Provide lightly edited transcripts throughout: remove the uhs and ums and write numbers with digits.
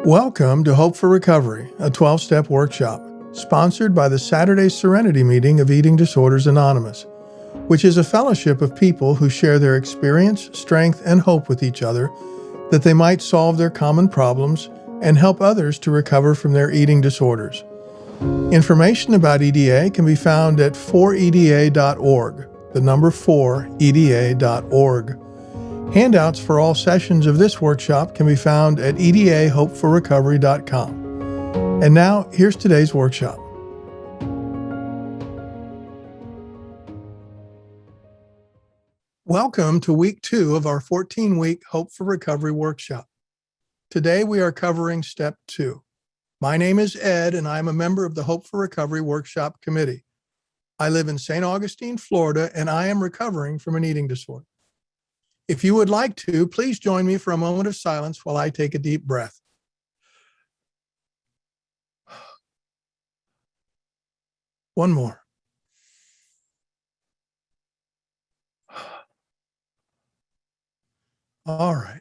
Welcome to Hope for Recovery, a 12-step workshop sponsored by the Saturday Serenity Meeting of Eating Disorders Anonymous, which is a fellowship of people who share their experience, strength, and hope with each other that they might solve their common problems and help others to recover from their eating disorders. Information about EDA can be found at 4eda.org, the number 4eda.org. Handouts for all sessions of this workshop can be found at edahopeforrecovery.com. And now, here's today's workshop. Welcome to week 2 of our 14-week Hope for Recovery workshop. Today we are covering step 2. My name is Ed, and I am a member of the Hope for Recovery workshop committee. I live in St. Augustine, Florida, and I am recovering from an eating disorder. If you would like to, please join me for a moment of silence while I take a deep breath. One more. All right.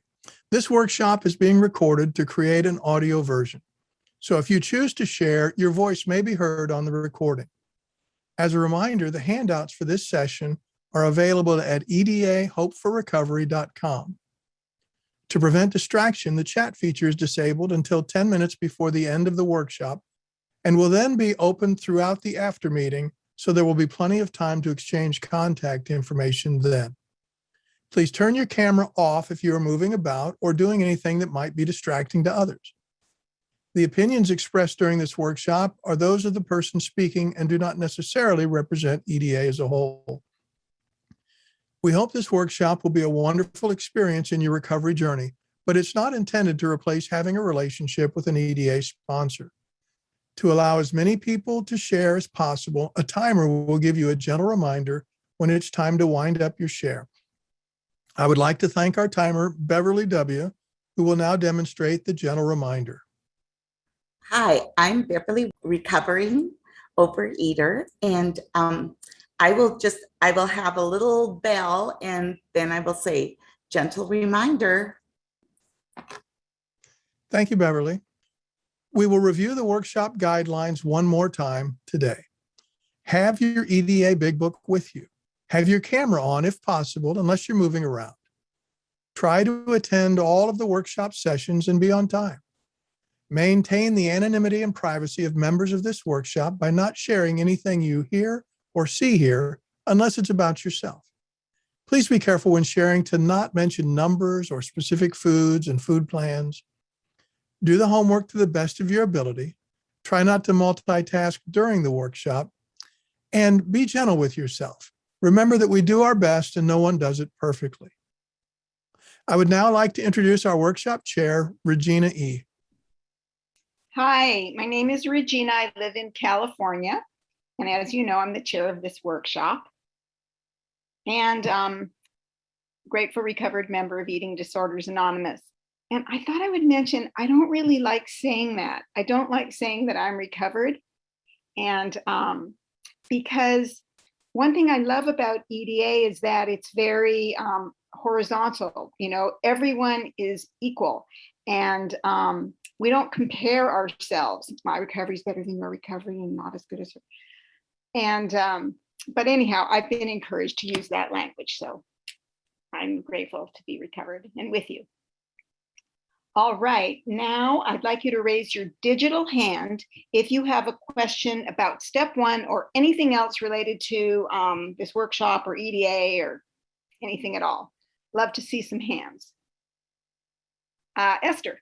This workshop is being recorded to create an audio version. So if you choose to share, your voice may be heard on the recording. As a reminder, the handouts for this session are available at edahopeforrecovery.com. To prevent distraction, the chat feature is disabled until 10 minutes before the end of the workshop and will then be open throughout the after meeting, so there will be plenty of time to exchange contact information then. Please turn your camera off if you are moving about or doing anything that might be distracting to others. The opinions expressed during this workshop are those of the person speaking and do not necessarily represent EDA as a whole. We hope this workshop will be a wonderful experience in your recovery journey, but it's not intended to replace having a relationship with an EDA sponsor. To allow as many people to share as possible, a timer will give you a gentle reminder when it's time to wind up your share. I would like to thank our timer, Beverly W., who will now demonstrate the gentle reminder. Hi, I'm Beverly, recovering overeater, and I will have a little bell, and then I will say, gentle reminder. Thank you, Beverly. We will review the workshop guidelines one more time today. Have your EDA Big Book with you. Have your camera on if possible, unless you're moving around. Try to attend all of the workshop sessions and be on time. Maintain the anonymity and privacy of members of this workshop by not sharing anything you hear or see here unless it's about yourself. Please be careful when sharing to not mention numbers or specific foods and food plans. Do the homework to the best of your ability. Try not to multitask during the workshop, and be gentle with yourself. Remember that we do our best and no one does it perfectly. I would now like to introduce our workshop chair, Regina E. Hi, my name is Regina. I live in California. And as you know, I'm the chair of this workshop. And grateful recovered member of Eating Disorders Anonymous. And I thought I would mention, I don't really like saying that. I don't like saying that I'm recovered. And because one thing I love about EDA is that it's very horizontal. You know, everyone is equal. And we don't compare ourselves. My recovery is better than your recovery and not as good as her. And but anyhow, I've been encouraged to use that language. So I'm grateful to be recovered and with you. All right, now I'd like you to raise your digital hand if you have a question about step 1 or anything else related to this workshop or EDA or anything at all. Love to see some hands. Esther.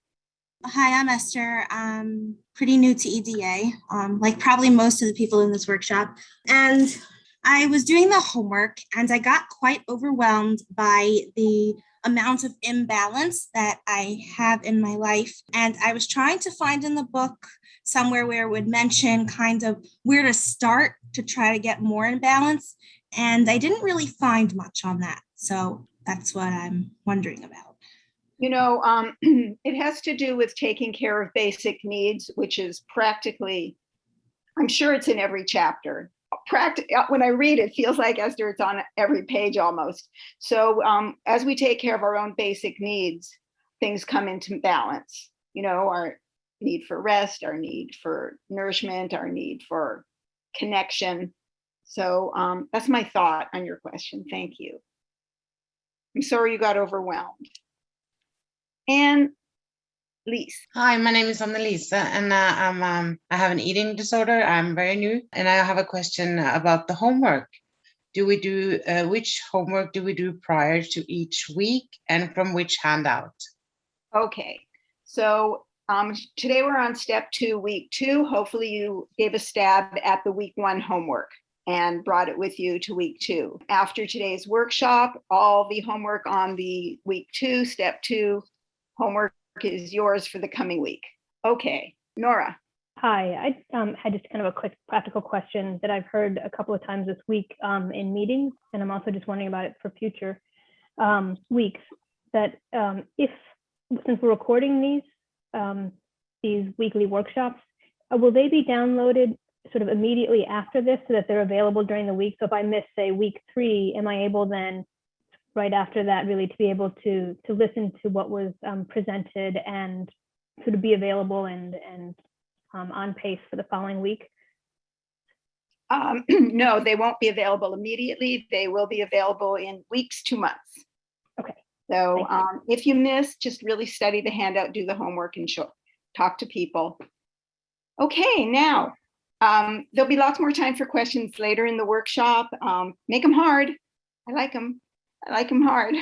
Hi, I'm Esther. I'm pretty new to EDA, like probably most of the people in this workshop. And I was doing the homework and I got quite overwhelmed by the amount of imbalance that I have in my life. And I was trying to find in the book somewhere where it would mention kind of where to start to try to get more in balance. And I didn't really find much on that. So that's what I'm wondering about. You know, it has to do with taking care of basic needs, which is practically, I'm sure it's in every chapter. When I read it, feels like, Esther, it's on every page almost. So as we take care of our own basic needs, things come into balance. You know, need for rest, our need for nourishment, our need for connection. So that's my thought on your question. Thank you. I'm sorry you got overwhelmed. And Lise. Hi, my name is Annalisa, and I have an eating disorder. I'm very new, and I have a question about the homework. Do we do which homework do we do prior to each week, and from which handout? Okay, so today we're on step 2, week 2. Hopefully you gave a stab at the week 1 homework and brought it with you to week 2. After today's workshop, all the homework on the week 2, step 2 homework is yours for the coming week. Okay, Nora. Hi, I had just kind of a quick practical question that I've heard a couple of times this week in meetings, and I'm also just wondering about it for future weeks, that since we're recording these weekly workshops, will they be downloaded sort of immediately after this so that they're available during the week? So if I miss, say, week 3, am I able then right after that really to be able to listen to what was presented and sort of be available and on pace for the following week? No, they won't be available immediately. They will be available in weeks to months. Okay. So if you miss, just really study the handout, do the homework, and talk to people. Okay, now there'll be lots more time for questions later in the workshop. Make them hard. I like them. I like them hard.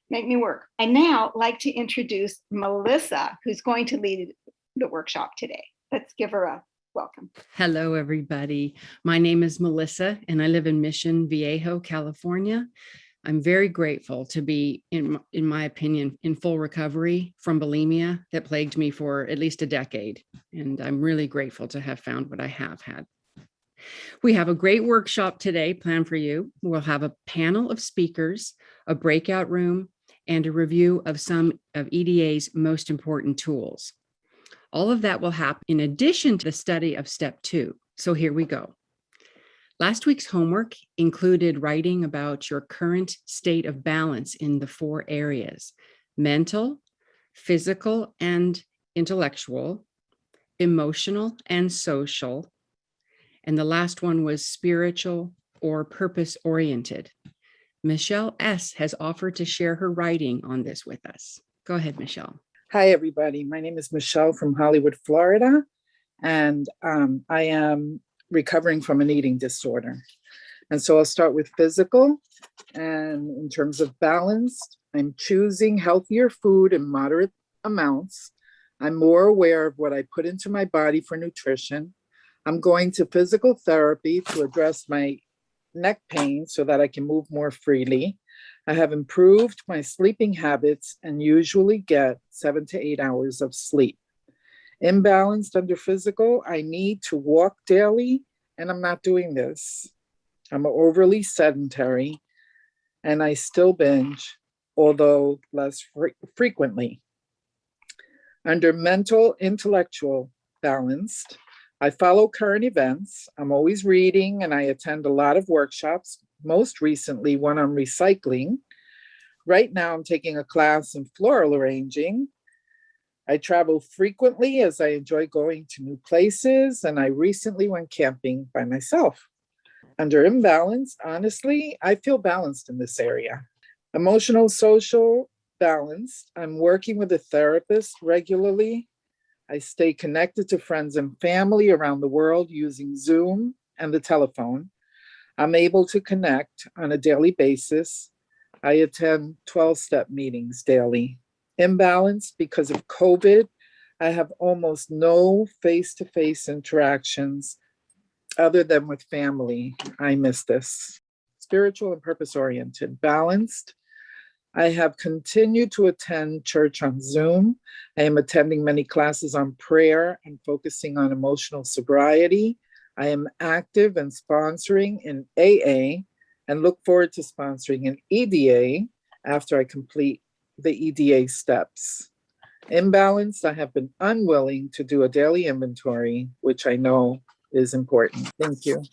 Make me work. I now like to introduce Melissa, who's going to lead the workshop today. Let's give her a welcome. Hello, everybody. My name is Melissa, and I live in Mission Viejo, California. I'm very grateful to be, in my opinion, in full recovery from bulimia that plagued me for at least a decade. And I'm really grateful to have found what I have had. We have a great workshop today planned for you. We'll have a panel of speakers, a breakout room, and a review of some of EDA's most important tools. All of that will happen in addition to the study of step 2. So here we go. Last week's homework included writing about your current state of balance in the 4 areas: mental, physical and intellectual, emotional and social, and the last one was spiritual or purpose-oriented. Michelle S. has offered to share her writing on this with us. Go ahead, Michelle. Hi, everybody. My name is Michelle from Hollywood, Florida, and I am recovering from an eating disorder. And so I'll start with physical. And in terms of balance, I'm choosing healthier food in moderate amounts. I'm more aware of what I put into my body for nutrition. I'm going to physical therapy to address my neck pain so that I can move more freely. I have improved my sleeping habits and usually get 7 to 8 hours of sleep. Imbalanced under physical, I need to walk daily, and I'm not doing this. I'm overly sedentary, and I still binge, although less frequently. Under mental, intellectual balanced, I follow current events. I'm always reading, and I attend a lot of workshops, most recently one on recycling. Right now, I'm taking a class in floral arranging. I travel frequently as I enjoy going to new places, and I recently went camping by myself. Under imbalance, honestly, I feel balanced in this area. Emotional, social, balanced. I'm working with a therapist regularly. I stay connected to friends and family around the world using Zoom and the telephone. I'm able to connect on a daily basis. I attend 12-step meetings daily. Imbalanced because of COVID, I have almost no face-to-face interactions other than with family. I miss this. Spiritual and purpose-oriented. Balanced. I have continued to attend church on Zoom. I am attending many classes on prayer and focusing on emotional sobriety. I am active and sponsoring in AA and look forward to sponsoring an EDA after I complete the EDA steps. Imbalanced, I have been unwilling to do a daily inventory, which I know is important. Thank you.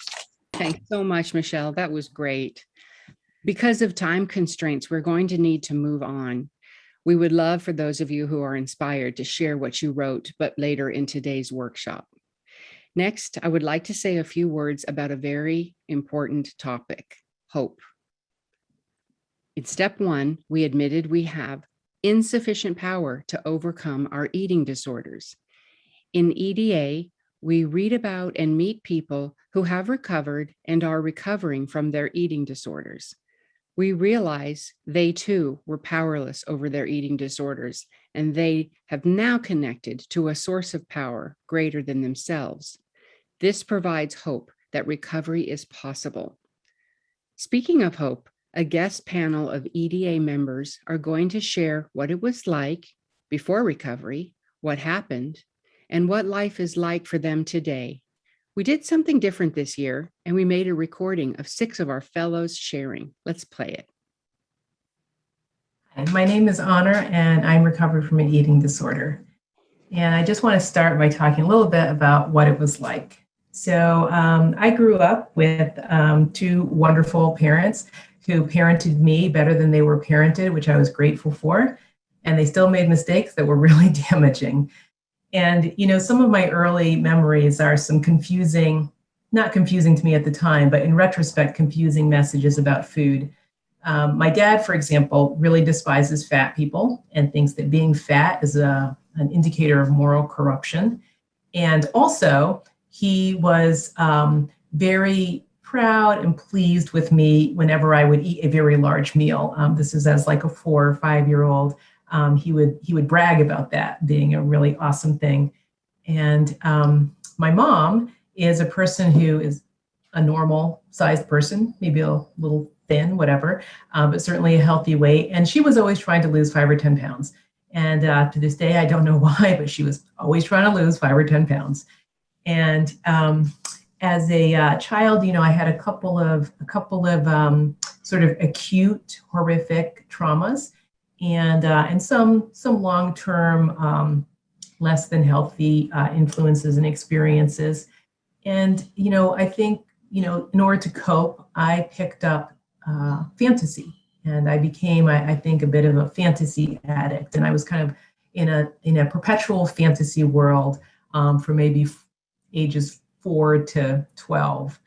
Thanks so much, Michelle. That was great. Because of time constraints, we're going to need to move on. We would love for those of you who are inspired to share what you wrote, but later in today's workshop. Next, I would like to say a few words about a very important topic, hope. In step 1, we admitted we have insufficient power to overcome our eating disorders. In EDA, we read about and meet people who have recovered and are recovering from their eating disorders. We realize they too were powerless over their eating disorders, and they have now connected to a source of power greater than themselves. This provides hope that recovery is possible. Speaking of hope, a guest panel of EDA members are going to share what it was like before recovery, what happened, and what life is like for them today. We did something different this year, and we made a recording of 6 of our fellows sharing. Let's play it. Hi, my name is Honor, and I'm recovered from an eating disorder. And I just want to start by talking a little bit about what it was like. So I grew up with 2 wonderful parents who parented me better than they were parented, which I was grateful for. And they still made mistakes that were really damaging. And, you know, some of my early memories are some confusing, not confusing to me at the time, but in retrospect, confusing messages about food. My dad, for example, really despises fat people and thinks that being fat is an indicator of moral corruption. And also, he was very proud and pleased with me whenever I would eat a very large meal. This is as like a 4 or 5-year-old. He would brag about that being a really awesome thing. And my mom is a person who is a normal sized person, maybe a little thin, whatever, but certainly a healthy weight. And she was always trying to lose 5 or 10 pounds. And to this day, I don't know why, but she was always trying to lose 5 or 10 pounds. And as a child, you know, I had a couple of sort of acute, horrific traumas. And some long-term, less than healthy influences and experiences. And, you know, I think, you know, in order to cope, I picked up fantasy, and I became, I think, a bit of a fantasy addict. And I was kind of in a perpetual fantasy world for maybe ages 4 to 12.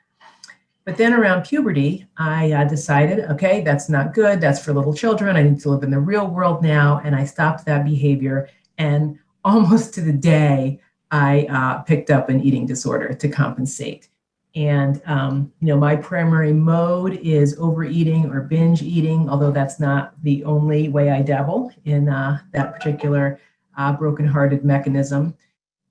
But then around puberty, I decided, okay, that's not good. That's for little children. I need to live in the real world now. And I stopped that behavior. And almost to the day, I picked up an eating disorder to compensate. And, you know, my primary mode is overeating or binge eating, although that's not the only way I dabble in that particular brokenhearted mechanism.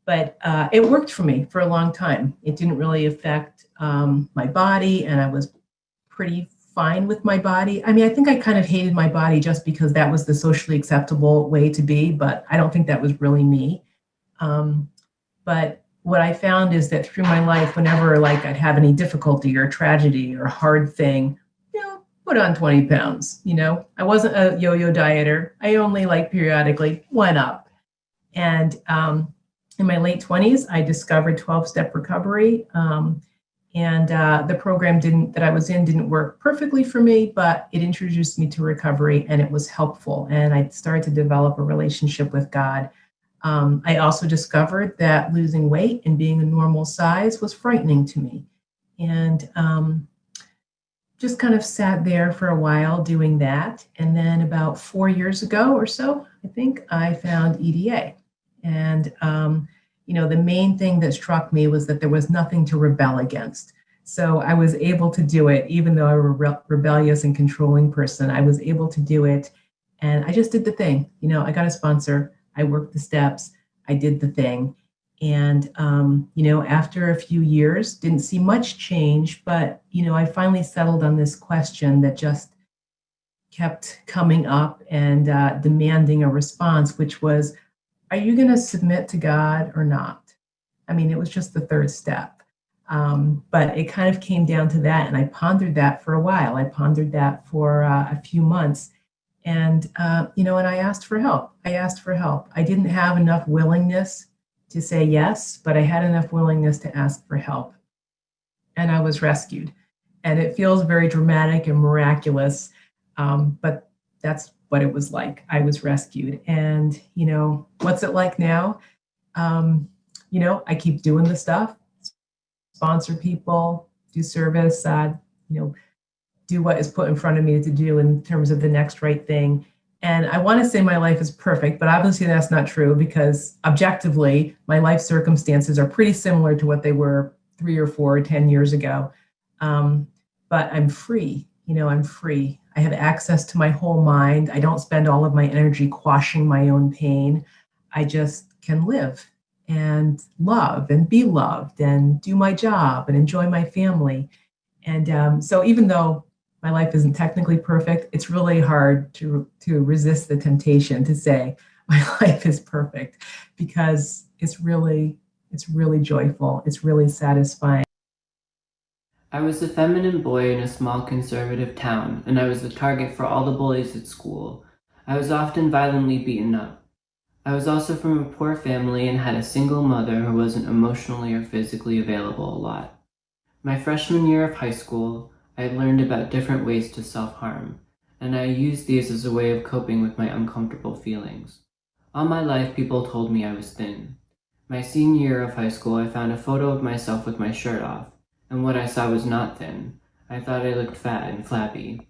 But it worked for me for a long time. It didn't really affect my body, and I was pretty fine with my body. I mean, I think I kind of hated my body just because that was the socially acceptable way to be, but I don't think that was really me. But what I found is that through my life, whenever like I'd have any difficulty or tragedy or hard thing, you know, put on 20 pounds, you know, I wasn't a yo-yo dieter. I only like periodically went up. And in my late 20s, I discovered 12-step recovery. And the program that I was in didn't work perfectly for me, but it introduced me to recovery and it was helpful. And I started to develop a relationship with God. I also discovered that losing weight and being a normal size was frightening to me. And just kind of sat there for a while doing that. And then about 4 years ago or so, I think I found EDA. And, you know, the main thing that struck me was that there was nothing to rebel against. So I was able to do it, even though I was a rebellious and controlling person. I was able to do it. And I just did the thing. You know, I got a sponsor. I worked the steps. I did the thing. And, you know, after a few years, didn't see much change. But, you know, I finally settled on this question that just kept coming up and demanding a response, which was, are you going to submit to God or not? I mean, it was just the third step. But it kind of came down to that. And I pondered that for a while. I pondered that for a few months. And, you know, and I asked for help. I didn't have enough willingness to say yes, but I had enough willingness to ask for help. And I was rescued. And it feels very dramatic and miraculous. But that's what it was like. I was rescued. And, what's it like now? I keep doing the stuff, sponsor people, do service, do what is put in front of me to do in terms of the next right thing. And I want to say my life is perfect, but obviously that's not true, because objectively, my life circumstances are pretty similar to what they were 3 or 4 or 10 years ago. But I'm free. I'm free. I have access to my whole mind. I don't spend all of my energy quashing my own pain. I just can live and love and be loved and do my job and enjoy my family. And so even though my life isn't technically perfect, it's really hard to resist the temptation to say my life is perfect, because it's really joyful. It's really satisfying. I was a feminine boy in a small conservative town, and I was the target for all the bullies at school. I was often violently beaten up. I was also from a poor family and had a single mother who wasn't emotionally or physically available a lot. My freshman year of high school, I learned about different ways to self-harm, and I used these as a way of coping with my uncomfortable feelings. All my life, people told me I was thin. My senior year of high school, I found a photo of myself with my shirt off, and what I saw was not thin. I thought I looked fat and flabby.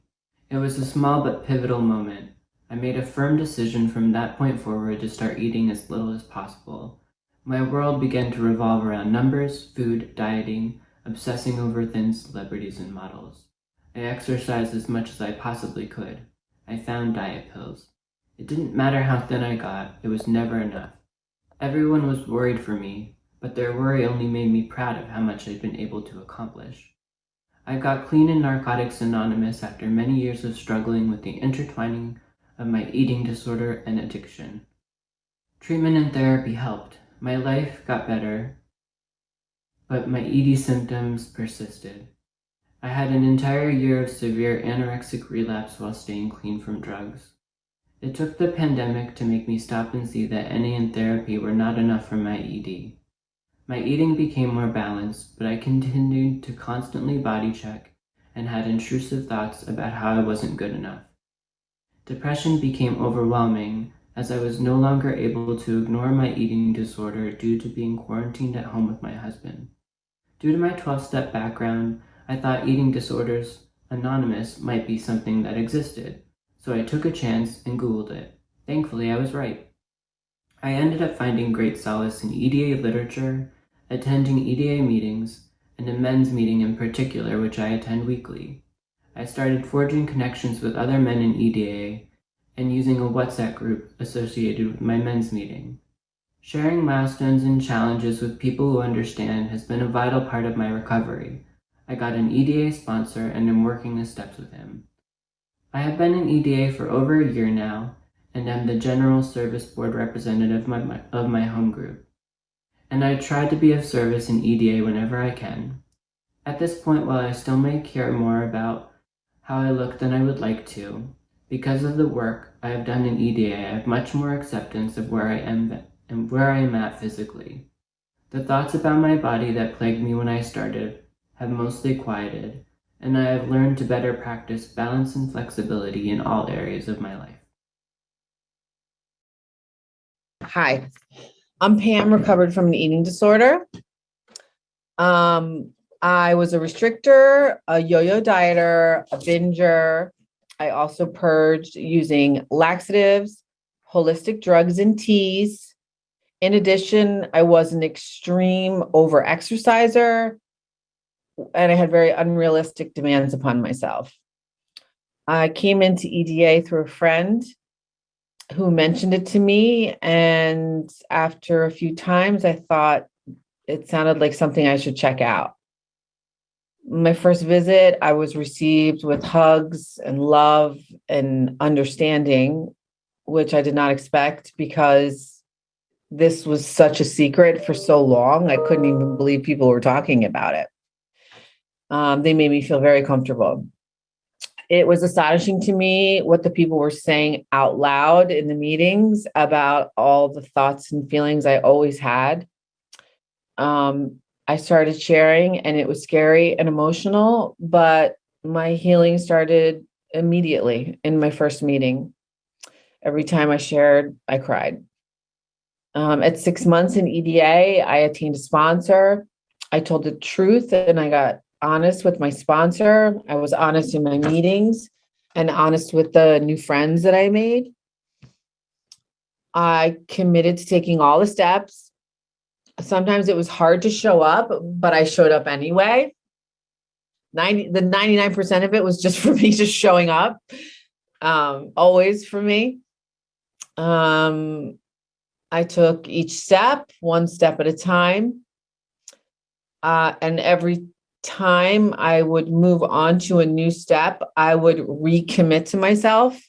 It was a small but pivotal moment. I made a firm decision from that point forward to start eating as little as possible. My world began to revolve around numbers, food, dieting, obsessing over thin celebrities and models. I exercised as much as I possibly could. I found diet pills. It didn't matter how thin I got, it was never enough. Everyone was worried for me, but their worry only made me proud of how much I'd been able to accomplish. I got clean in Narcotics Anonymous after many years of struggling with the intertwining of my eating disorder and addiction. Treatment and therapy helped. My life got better, but my ED symptoms persisted. I had an entire year of severe anorexic relapse while staying clean from drugs. It took the pandemic to make me stop and see that NA and therapy were not enough for my ED. My eating became more balanced, but I continued to constantly body check and had intrusive thoughts about how I wasn't good enough. Depression became overwhelming as I was no longer able to ignore my eating disorder due to being quarantined at home with my husband. Due to my 12-step background, I thought Eating Disorders Anonymous might be something that existed, so I took a chance and Googled it. Thankfully, I was right. I ended up finding great solace in EDA literature, attending EDA meetings, and a men's meeting in particular, which I attend weekly. I started forging connections with other men in EDA and using a WhatsApp group associated with my men's meeting. Sharing milestones and challenges with people who understand has been a vital part of my recovery. I got an EDA sponsor and am working the steps with him. I have been in EDA for over a year now and am the General Service Board representative of my home group. And I try to be of service in EDA whenever I can. At this point, while I still may care more about how I look than I would like to, because of the work I have done in EDA, I have much more acceptance of where I am and where I am at physically. The thoughts about my body that plagued me when I started have mostly quieted, and I have learned to better practice balance and flexibility in all areas of my life. Hi, I'm Pam, recovered from an eating disorder. I was a restrictor, a yo-yo dieter, a binger. I also purged using laxatives, holistic drugs, and teas. In addition, I was an extreme over-exerciser, and I had very unrealistic demands upon myself. I came into EDA through a friend who mentioned it to me, and after a few times, I thought it sounded like something I should check out. My first visit, I was received with hugs and love and understanding, which I did not expect because this was such a secret for so long. I couldn't even believe people were talking about it. They made me feel very comfortable. It was astonishing to me what the people were saying out loud in the meetings about all the thoughts and feelings I always had. I started sharing, and it was scary and emotional, but my healing started immediately in my first meeting. Every time I shared, I cried. At 6 months in EDA, I attained a sponsor. I told the truth and I got honest with my sponsor. I was honest in my meetings and honest with the new friends that I made. I committed to taking all the steps. Sometimes it was hard to show up, but I showed up anyway. The 99% of it was just for me just showing up. Always for me. I took each step, one step at a time. And every time I would move on to a new step, I would recommit to myself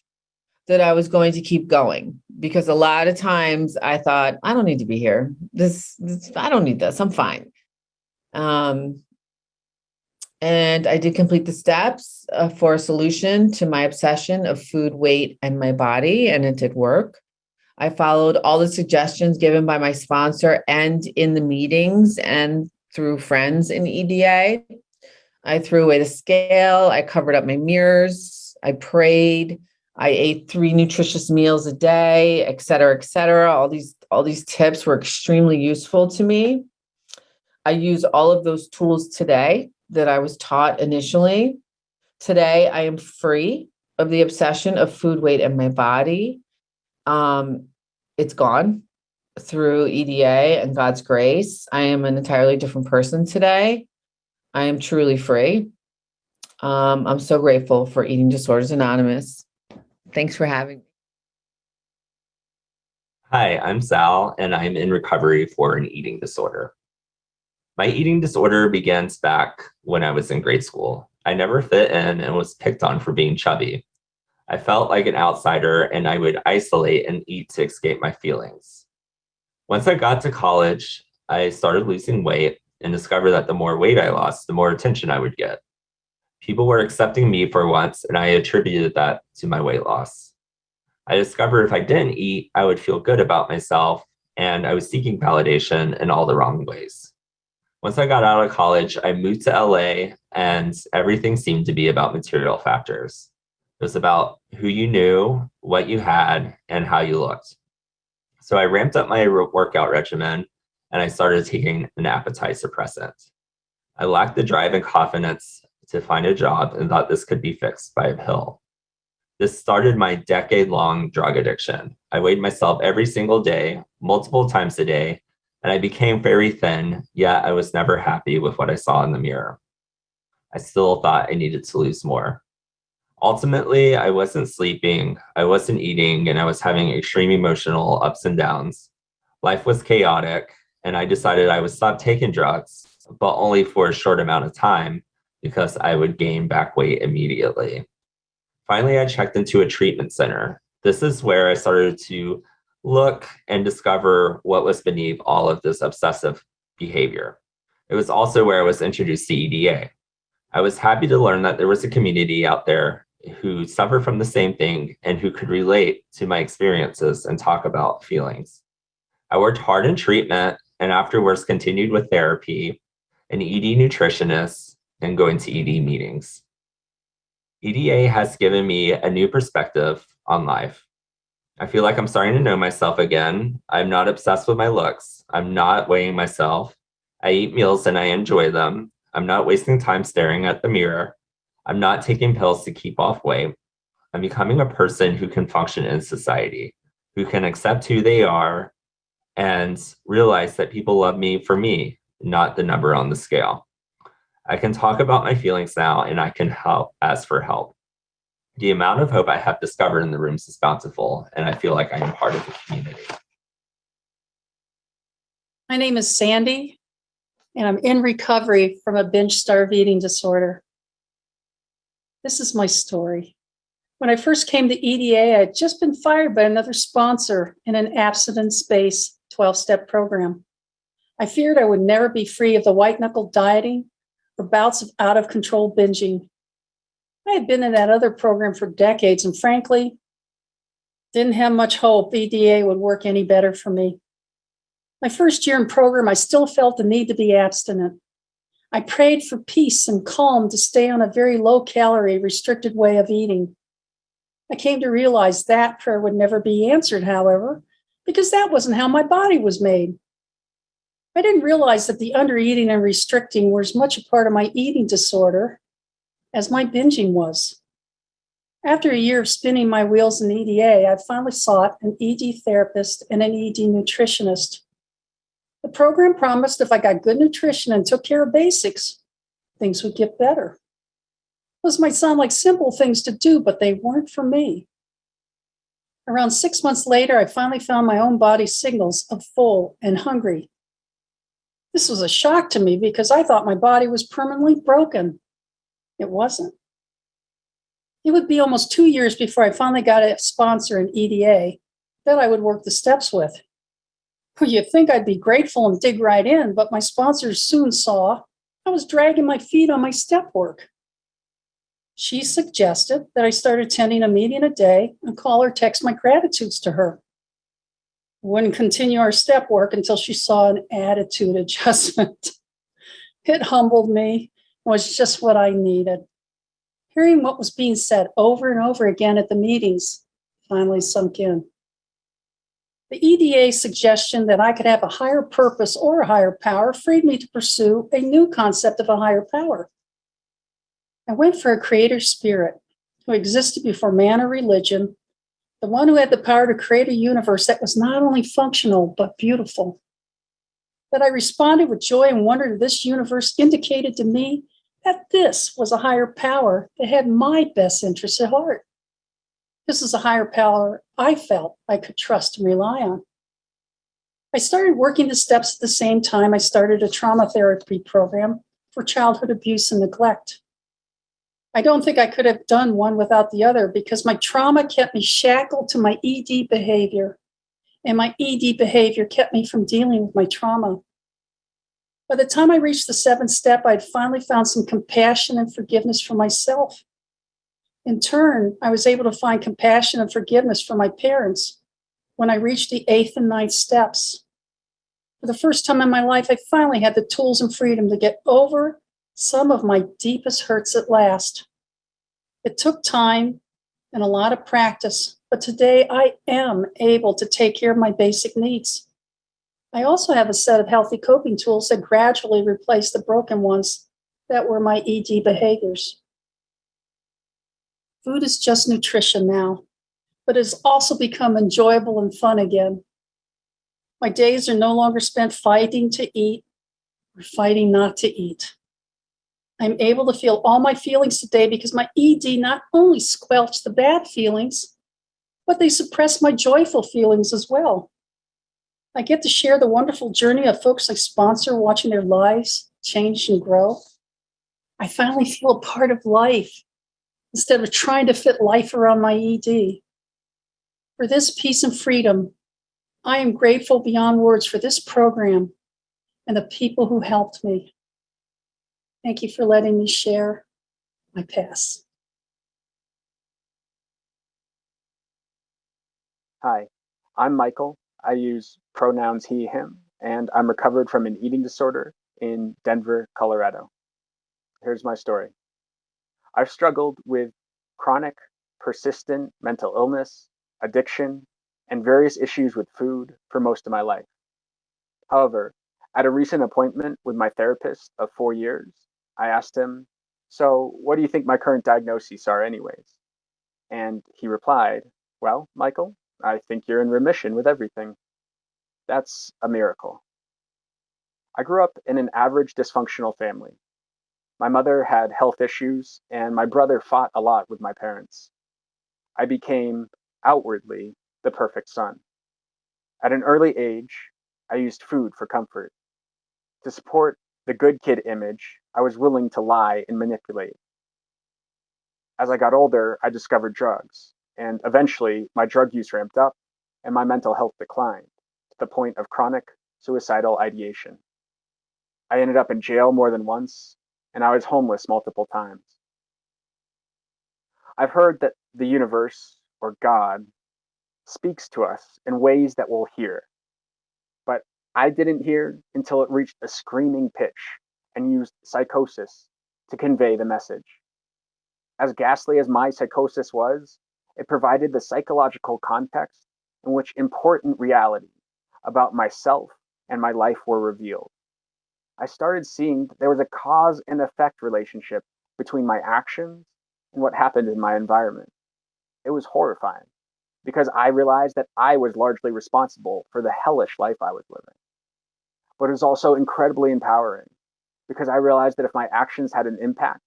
that I was going to keep going, because a lot of times I thought, I don't need to be here. I don't need this. I'm fine. And I did complete the steps for a solution to my obsession of food, weight, and my body, and it did work. I followed all the suggestions given by my sponsor and in the meetings and through friends in EDA. I threw away the scale. I covered up my mirrors. I prayed. I ate 3 nutritious meals a day, et cetera, et cetera. All these tips were extremely useful to me. I use all of those tools today that I was taught initially. Today, I am free of the obsession of food, weight, and my body. It's gone through EDA and God's grace. I am an entirely different person today. I am truly free. I'm so grateful for Eating Disorders Anonymous. Thanks for having me. Hi, I'm Sal, and I'm in recovery for an eating disorder. My eating disorder begins back when I was in grade school. I never fit in and was picked on for being chubby. I felt like an outsider, and I would isolate and eat to escape my feelings. Once I got to college, I started losing weight and discovered that the more weight I lost, the more attention I would get. People were accepting me for once, and I attributed that to my weight loss. I discovered if I didn't eat, I would feel good about myself, and I was seeking validation in all the wrong ways. Once I got out of college, I moved to LA, and everything seemed to be about material factors. It was about who you knew, what you had, and how you looked. So I ramped up my workout regimen, and I started taking an appetite suppressant. I lacked the drive and confidence to find a job and thought this could be fixed by a pill. This started my decade-long drug addiction. I weighed myself every single day, multiple times a day, and I became very thin, yet I was never happy with what I saw in the mirror. I still thought I needed to lose more. Ultimately, I wasn't sleeping, I wasn't eating, and I was having extreme emotional ups and downs. Life was chaotic, and I decided I would stop taking drugs, but only for a short amount of time, because I would gain back weight immediately. Finally, I checked into a treatment center. This is where I started to look and discover what was beneath all of this obsessive behavior. It was also where I was introduced to EDA. I was happy to learn that there was a community out there who suffered from the same thing and who could relate to my experiences and talk about feelings. I worked hard in treatment and afterwards continued with therapy, an ED nutritionist, and going to ED meetings. EDA has given me a new perspective on life. I feel like I'm starting to know myself again. I'm not obsessed with my looks. I'm not weighing myself. I eat meals and I enjoy them. I'm not wasting time staring at the mirror. I'm not taking pills to keep off weight. I'm becoming a person who can function in society, who can accept who they are and realize that people love me for me, not the number on the scale. I can talk about my feelings now, and I can ask for help. The amount of hope I have discovered in the rooms is bountiful, and I feel like I am part of the community. My name is Sandy, and I'm in recovery from a binge-starved eating disorder. This is my story. When I first came to EDA, I had just been fired by another sponsor in an abstinence-based 12-step program. I feared I would never be free of the white-knuckle dieting or bouts of out-of-control binging. I had been in that other program for decades and frankly, didn't have much hope EDA would work any better for me. My first year in program, I still felt the need to be abstinent. I prayed for peace and calm to stay on a very low calorie, restricted way of eating. I came to realize that prayer would never be answered, however, because that wasn't how my body was made. I didn't realize that the undereating and restricting were as much a part of my eating disorder as my binging was. After a year of spinning my wheels in EDA, I finally sought an ED therapist and an ED nutritionist. The program promised if I got good nutrition and took care of basics, things would get better. Those might sound like simple things to do, but they weren't for me. Around 6 months later, I finally found my own body's signals of full and hungry. This was a shock to me because I thought my body was permanently broken. It wasn't. It would be almost 2 years before I finally got a sponsor in EDA that I would work the steps with. Well, you'd think I'd be grateful and dig right in, but my sponsors soon saw I was dragging my feet on my step work. She suggested that I start attending a meeting a day and call or text my gratitudes to her. Wouldn't continue our step work until she saw an attitude adjustment. It humbled me, was just what I needed. Hearing what was being said over and over again at the meetings finally sunk in. The EDA suggestion that I could have a higher purpose or a higher power freed me to pursue a new concept of a higher power. I went for a creator spirit who existed before man or religion, the one who had the power to create a universe that was not only functional, but beautiful. That I responded with joy and wonder that this universe indicated to me that this was a higher power that had my best interests at heart. This is a higher power I felt I could trust and rely on. I started working the steps at the same time I started a trauma therapy program for childhood abuse and neglect. I don't think I could have done one without the other because my trauma kept me shackled to my ED behavior, and my ED behavior kept me from dealing with my trauma. By the time I reached the 7th step, I'd finally found some compassion and forgiveness for myself. In turn, I was able to find compassion and forgiveness for my parents when I reached the 8th and 9th steps. For the first time in my life, I finally had the tools and freedom to get over some of my deepest hurts at last. It took time and a lot of practice, but today I am able to take care of my basic needs. I also have a set of healthy coping tools that gradually replace the broken ones that were my ED behaviors. Food is just nutrition now, but it has also become enjoyable and fun again. My days are no longer spent fighting to eat or fighting not to eat. I'm able to feel all my feelings today because my ED not only squelched the bad feelings, but they suppress my joyful feelings as well. I get to share the wonderful journey of folks I sponsor watching their lives change and grow. I finally feel a part of life instead of trying to fit life around my ED. For this peace and freedom, I am grateful beyond words for this program and the people who helped me. Thank you for letting me share. I pass. Hi, I'm Michael. I use pronouns he, him, and I'm recovered from an eating disorder in Denver, Colorado. Here's my story. I've struggled with chronic, persistent mental illness, addiction, and various issues with food for most of my life. However, at a recent appointment with my therapist of 4 years, I asked him, "So, what do you think my current diagnoses are, anyways?" And he replied, "Well, Michael, I think you're in remission with everything." That's a miracle. I grew up in an average dysfunctional family. My mother had health issues, and my brother fought a lot with my parents. I became, outwardly, the perfect son. At an early age, I used food for comfort. To support the good kid image, I was willing to lie and manipulate. As I got older, I discovered drugs, and eventually my drug use ramped up and my mental health declined to the point of chronic suicidal ideation. I ended up in jail more than once, and I was homeless multiple times. I've heard that the universe, or God, speaks to us in ways that we'll hear. But I didn't hear until it reached a screaming pitch and used psychosis to convey the message. As ghastly as my psychosis was, it provided the psychological context in which important realities about myself and my life were revealed. I started seeing that there was a cause and effect relationship between my actions and what happened in my environment. It was horrifying because I realized that I was largely responsible for the hellish life I was living. But it was also incredibly empowering because I realized that if my actions had an impact,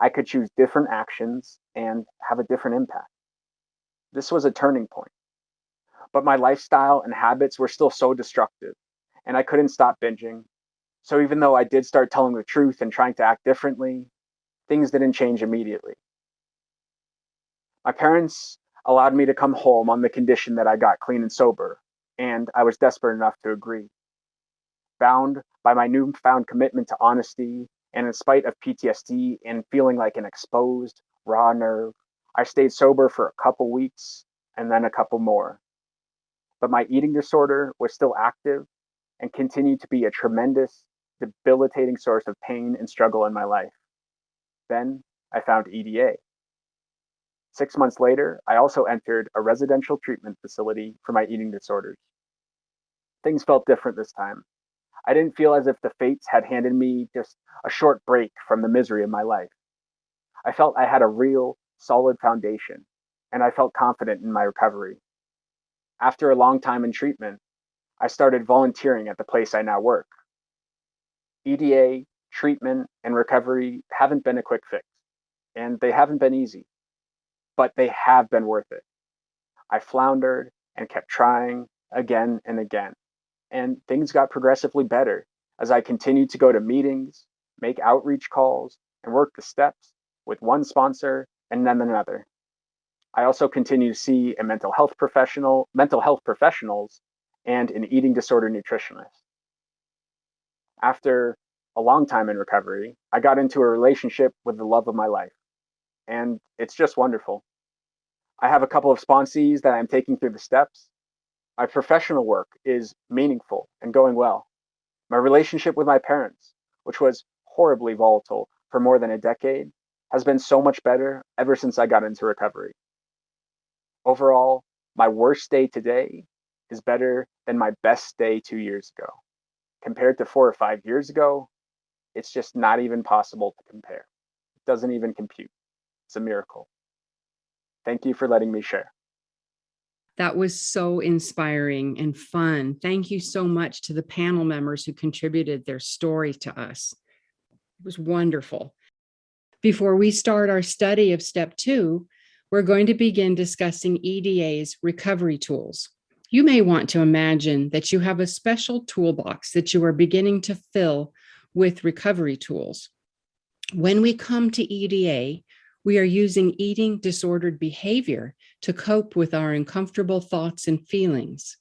I could choose different actions and have a different impact. This was a turning point. But my lifestyle and habits were still so destructive, and I couldn't stop binging. So even though I did start telling the truth and trying to act differently, things didn't change immediately. My parents allowed me to come home on the condition that I got clean and sober, and I was desperate enough to agree. Bound by my newfound commitment to honesty, and in spite of PTSD and feeling like an exposed, raw nerve, I stayed sober for a couple weeks and then a couple more. But my eating disorder was still active and continued to be a tremendous, debilitating source of pain and struggle in my life. Then I found EDA. 6 months later, I also entered a residential treatment facility for my eating disorders. Things felt different this time. I didn't feel as if the fates had handed me just a short break from the misery of my life. I felt I had a real, solid foundation, and I felt confident in my recovery. After a long time in treatment, I started volunteering at the place I now work. EDA, treatment, and recovery haven't been a quick fix, and they haven't been easy, but they have been worth it. I floundered and kept trying again and again, and things got progressively better as I continued to go to meetings, make outreach calls, and work the steps with one sponsor and then another. I also continue to see a mental health professionals, and an eating disorder nutritionist. After a long time in recovery, I got into a relationship with the love of my life, and it's just wonderful. I have a couple of sponsees that I'm taking through the steps. My professional work is meaningful and going well. My relationship with my parents, which was horribly volatile for more than a decade, has been so much better ever since I got into recovery. Overall, my worst day today is better than my best day 2 years ago. Compared to 4 or 5 years ago, it's just not even possible to compare. It doesn't even compute. It's a miracle. Thank you for letting me share. That was so inspiring and fun. Thank you so much to the panel members who contributed their story to us. It was wonderful. Before we start our study of step 2, we're going to begin discussing EDA's recovery tools. You may want to imagine that you have a special toolbox that you are beginning to fill with recovery tools. When we come to EDA, we are using eating disordered behavior to cope with our uncomfortable thoughts and feelings.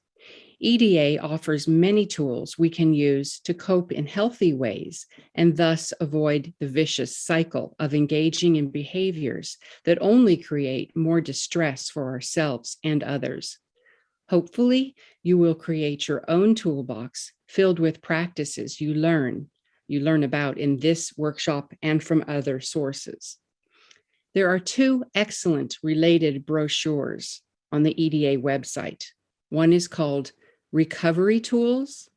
EDA offers many tools we can use to cope in healthy ways and thus avoid the vicious cycle of engaging in behaviors that only create more distress for ourselves and others. Hopefully, you will create your own toolbox filled with practices you learn about in this workshop and from other sources. There are 2 excellent related brochures on the EDA website. One is called Recovery Tools,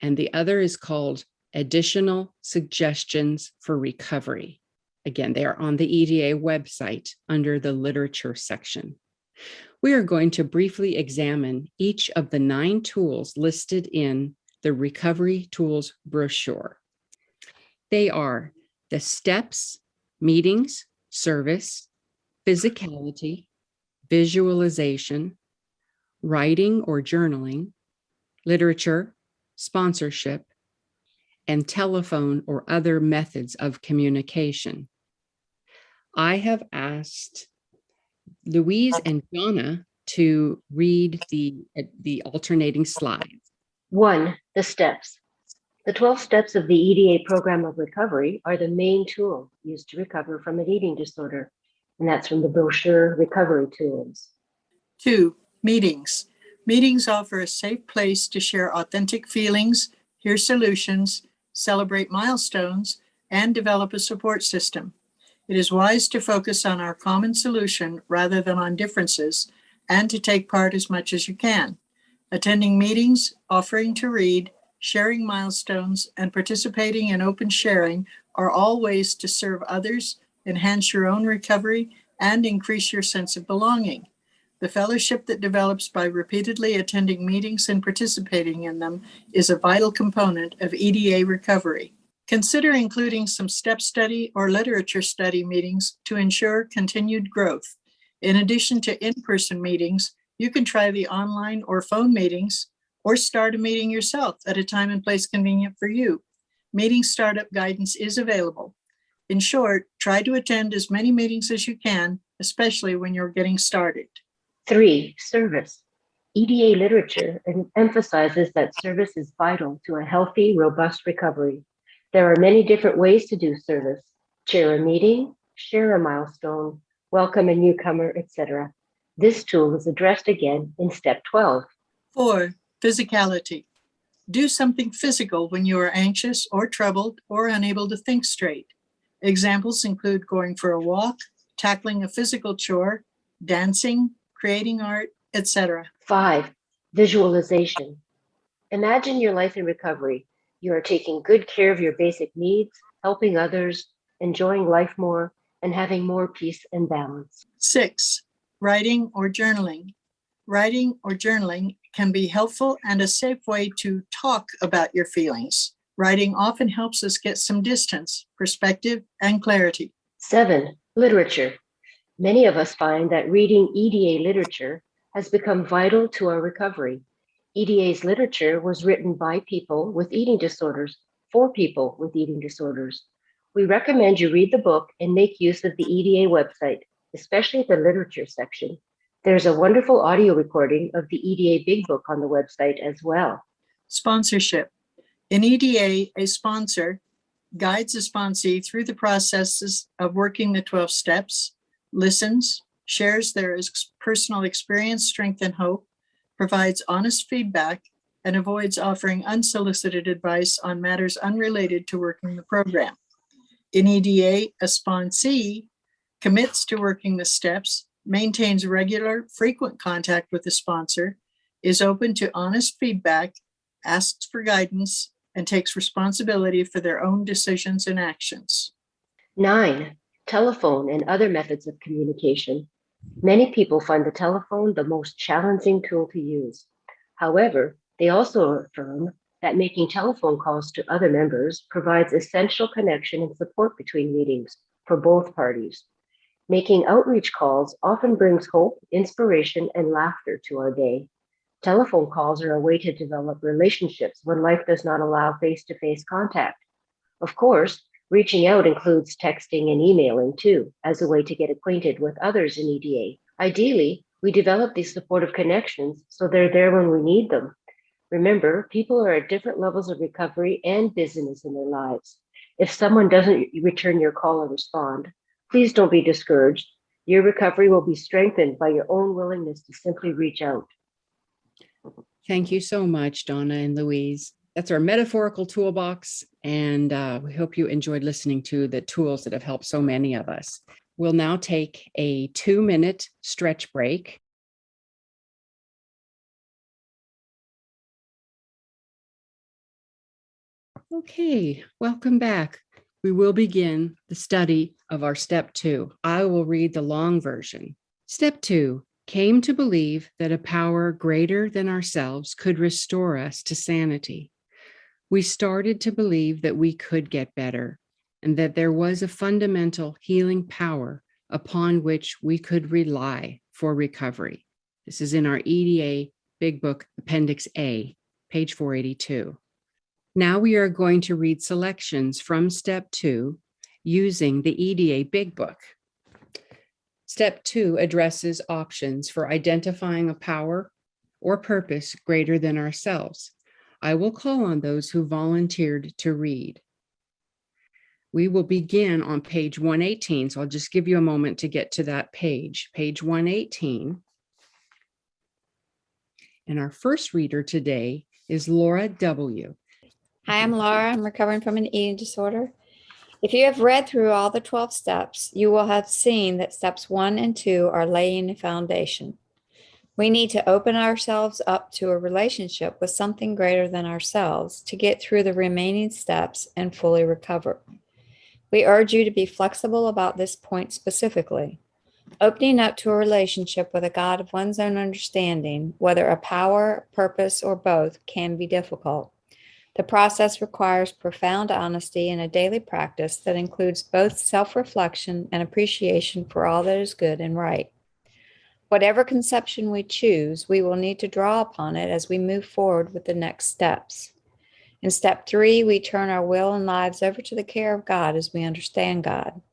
and the other is called Additional Suggestions for Recovery. Again, they are on the EDA website under the literature section. We are going to briefly examine each of the 9 tools listed in the Recovery Tools brochure. They are the steps, meetings, service, physicality, visualization, writing or journaling, literature, sponsorship, and telephone or other methods of communication. I have asked Louise and Donna to read the alternating slides. 1, the steps. The 12 steps of the EDA program of recovery are the main tool used to recover from an eating disorder, and that's from the brochure Recovery Tools. 2, meetings. Meetings offer a safe place to share authentic feelings, hear solutions, celebrate milestones, and develop a support system. It is wise to focus on our common solution rather than on differences, and to take part as much as you can. Attending meetings, offering to read, sharing milestones, and participating in open sharing are all ways to serve others, enhance your own recovery, and increase your sense of belonging. The fellowship that develops by repeatedly attending meetings and participating in them is a vital component of EDA recovery. Consider including some step study or literature study meetings to ensure continued growth. In addition to in-person meetings, you can try the online or phone meetings, or start a meeting yourself at a time and place convenient for you. Meeting startup guidance is available. In short, try to attend as many meetings as you can, especially when you're getting started. 3, service. EDA literature emphasizes that service is vital to a healthy, robust recovery. There are many different ways to do service: chair a meeting, share a milestone, welcome a newcomer, etc. This tool is addressed again in step 12. 4, physicality. Do something physical when you are anxious or troubled or unable to think straight. Examples include going for a walk, tackling a physical chore, dancing, creating art, etc. 5, visualization. Imagine your life in recovery. You are taking good care of your basic needs, helping others, enjoying life more, and having more peace and balance. 6, writing or journaling. Writing or journaling can be helpful and a safe way to talk about your feelings. Writing often helps us get some distance, perspective, and clarity. 7, literature. Many of us find that reading EDA literature has become vital to our recovery. EDA's literature was written by people with eating disorders for people with eating disorders. We recommend you read the book and make use of the EDA website, especially the literature section. There's a wonderful audio recording of the EDA Big Book on the website as well. Sponsorship. In EDA, a sponsor guides a sponsee through the processes of working the 12 steps, listens, shares their personal experience, strength, and hope, provides honest feedback, and avoids offering unsolicited advice on matters unrelated to working the program. In EDA, a sponsee commits to working the steps, maintains regular, frequent contact with the sponsor, is open to honest feedback, asks for guidance, and takes responsibility for their own decisions and actions. 9, telephone and other methods of communication. Many people find the telephone the most challenging tool to use. However, they also affirm that making telephone calls to other members provides essential connection and support between meetings for both parties. Making outreach calls often brings hope, inspiration, and laughter to our day. Telephone calls are a way to develop relationships when life does not allow face-to-face contact. Of course, reaching out includes texting and emailing too, as a way to get acquainted with others in EDA. Ideally, we develop these supportive connections so they're there when we need them. Remember, people are at different levels of recovery and busyness in their lives. If someone doesn't return your call or respond, please don't be discouraged. Your recovery will be strengthened by your own willingness to simply reach out. Thank you so much, Donna and Louise. That's our metaphorical toolbox, and we hope you enjoyed listening to the tools that have helped so many of us. We'll now take a 2-minute stretch break. Okay, welcome back. We will begin the study of our step 2. I will read the long version. Step 2, came to believe that a power greater than ourselves could restore us to sanity. We started to believe that we could get better and that there was a fundamental healing power upon which we could rely for recovery. This is in our EDA Big Book, Appendix A, page 482. Now we are going to read selections from Step 2 using the EDA Big Book. Step 2 addresses options for identifying a power or purpose greater than ourselves. I will call on those who volunteered to read. We will begin on page 118, so I'll just give you a moment to get to that page, page 118. And our first reader today is Laura W. Hi, I'm Laura. I'm recovering from an eating disorder. If you have read through all the 12 steps, you will have seen that steps 1 and 2 are laying a foundation. We need to open ourselves up to a relationship with something greater than ourselves to get through the remaining steps and fully recover. We urge you to be flexible about this point specifically. Opening up to a relationship with a God of one's own understanding, whether a power, purpose, or both, can be difficult. The process requires profound honesty and a daily practice that includes both self-reflection and appreciation for all that is good and right. Whatever conception we choose, we will need to draw upon it as we move forward with the next steps. In step 3, we turn our will and lives over to the care of God as we understand God.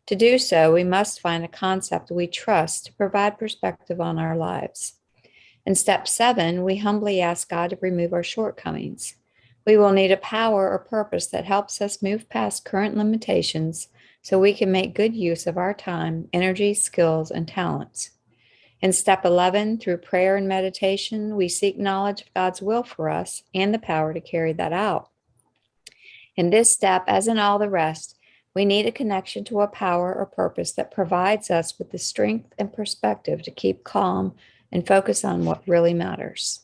To do so, we must find a concept we trust to provide perspective on our lives. In step 7, we humbly ask God to remove our shortcomings. We will need a power or purpose that helps us move past current limitations so we can make good use of our time, energy, skills, and talents. In step 11, through prayer and meditation, we seek knowledge of God's will for us and the power to carry that out. In this step, as in all the rest, we need a connection to a power or purpose that provides us with the strength and perspective to keep calm and focus on what really matters.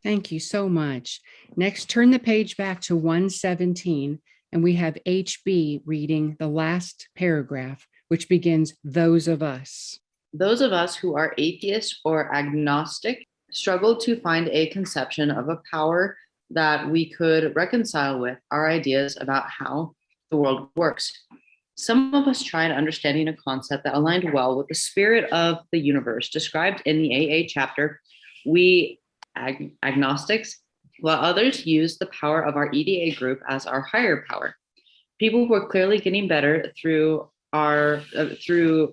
Thank you so much. Next, turn the page back to 117, and we have HB reading the last paragraph, which begins, "Those of us." Those of us who are atheist or agnostic struggle to find a conception of a power that we could reconcile with our ideas about how the world works. Some of us tried understanding a concept that aligned well with the spirit of the universe described in the AA chapter, We Agnostics, while others used the power of our EDA group as our higher power. People were clearly getting better through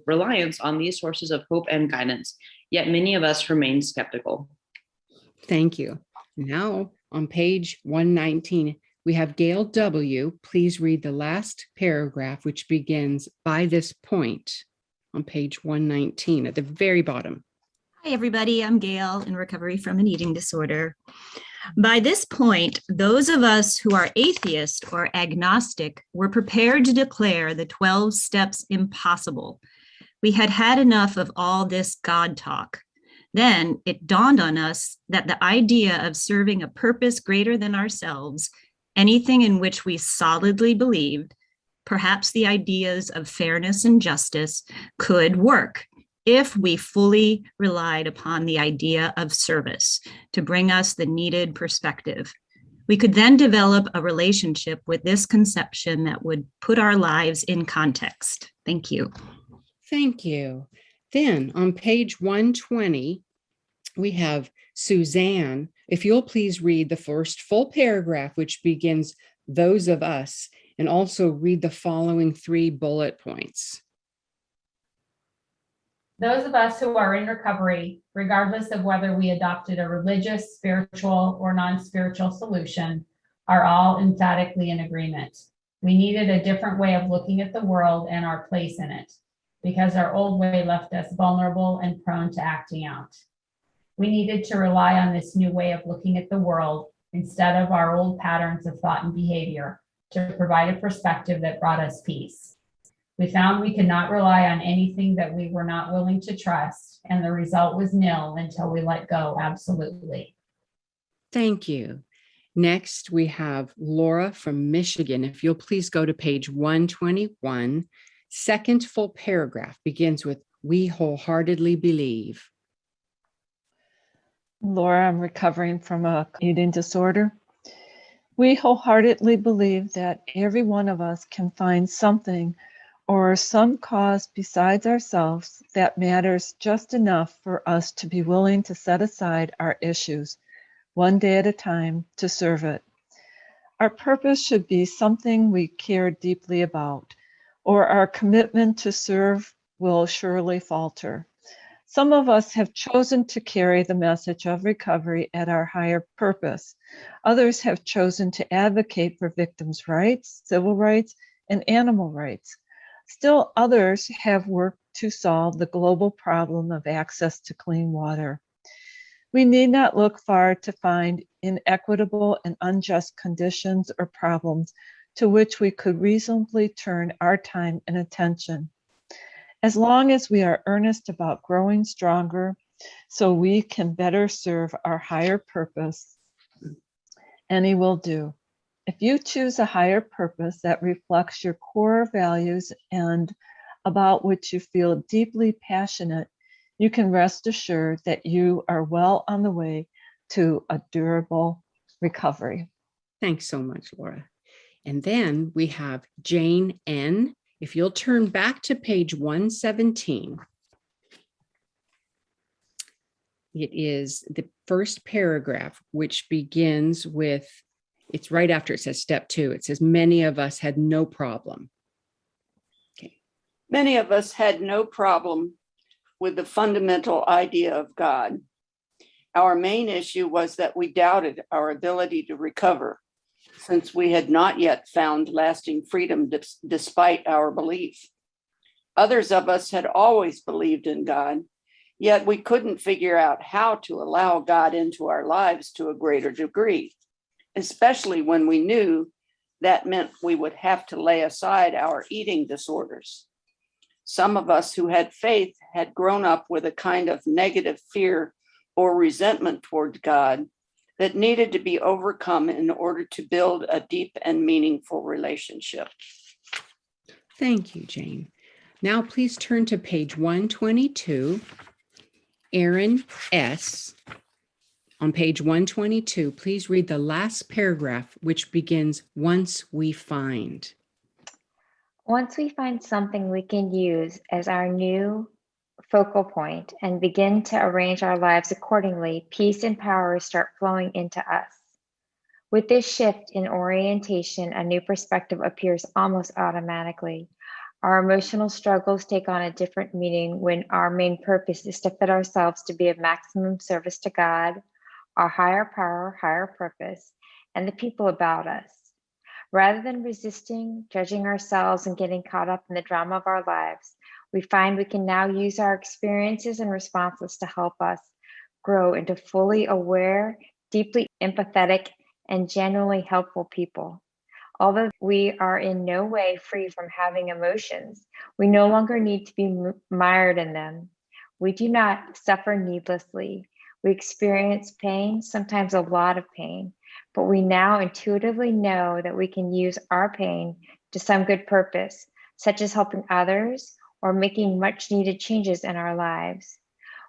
reliance on these sources of hope and guidance, yet many of us remain skeptical. Thank you. Now on page 119, we have Gail W. Please read the last paragraph, which begins, "By this point," on page 119 at the very bottom. Hi, everybody. I'm Gail in recovery from an eating disorder. By this point, those of us who are atheist or agnostic were prepared to declare the 12 steps impossible. We had had enough of all this God talk. Then it dawned on us that the idea of serving a purpose greater than ourselves, anything in which we solidly believed, perhaps the ideas of fairness and justice, could work if we fully relied upon the idea of service to bring us the needed perspective. We could then develop a relationship with this conception that would put our lives in context. Thank you. Thank you. Then on page 120, we have Suzanne. If you'll please read the first full paragraph, which begins, "Those of us," and also read the following 3 bullet points. Those of us who are in recovery, regardless of whether we adopted a religious, spiritual, or non-spiritual solution, are all emphatically in agreement. We needed a different way of looking at the world and our place in it, because our old way left us vulnerable and prone to acting out. We needed to rely on this new way of looking at the world instead of our old patterns of thought and behavior to provide a perspective that brought us peace. We found we could not rely on anything that we were not willing to trust, and the result was nil until we let go absolutely. Thank you. Next, we have Laura from Michigan. If you'll please go to page 121. Second full paragraph begins with, "We wholeheartedly believe." Laura, I'm recovering from a eating disorder. We wholeheartedly believe that every one of us can find something or some cause besides ourselves that matters just enough for us to be willing to set aside our issues one day at a time to serve it. Our purpose should be something we care deeply about, or our commitment to serve will surely falter. Some of us have chosen to carry the message of recovery at our higher purpose. Others have chosen to advocate for victims' rights, civil rights, and animal rights. Still others have worked to solve the global problem of access to clean water. We need not look far to find inequitable and unjust conditions or problems to which we could reasonably turn our time and attention. As long as we are earnest about growing stronger so we can better serve our higher purpose, any will do. If you choose a higher purpose that reflects your core values and about which you feel deeply passionate, you can rest assured that you are well on the way to a durable recovery. Thanks so much, Laura. And then we have Jane N. If you'll turn back to page 117, it is the first paragraph, which begins with, it's right after it says step 2. It says, many of us had no problem. Okay. Many of us had no problem with the fundamental idea of God. Our main issue was that we doubted our ability to recover, since we had not yet found lasting freedom despite our belief. Others of us had always believed in God, yet we couldn't figure out how to allow God into our lives to a greater degree, especially when we knew that meant we would have to lay aside our eating disorders. Some of us who had faith had grown up with a kind of negative fear or resentment toward God that needed to be overcome in order to build a deep and meaningful relationship. Thank you, Jane. Now please turn to page 122. Aaron S. On page 122, please read the last paragraph, which begins, once we find. Once we find something we can use as our new focal point and begin to arrange our lives accordingly, peace and power start flowing into us. With this shift in orientation, a new perspective appears almost automatically. Our emotional struggles take on a different meaning when our main purpose is to fit ourselves to be of maximum service to God, our higher power, higher purpose, and the people about us. Rather than resisting, judging ourselves, and getting caught up in the drama of our lives, we find we can now use our experiences and responses to help us grow into fully aware, deeply empathetic, and genuinely helpful people. Although we are in no way free from having emotions, we no longer need to be mired in them. We do not suffer needlessly. We experience pain, sometimes a lot of pain, but we now intuitively know that we can use our pain to some good purpose, such as helping others or making much needed changes in our lives.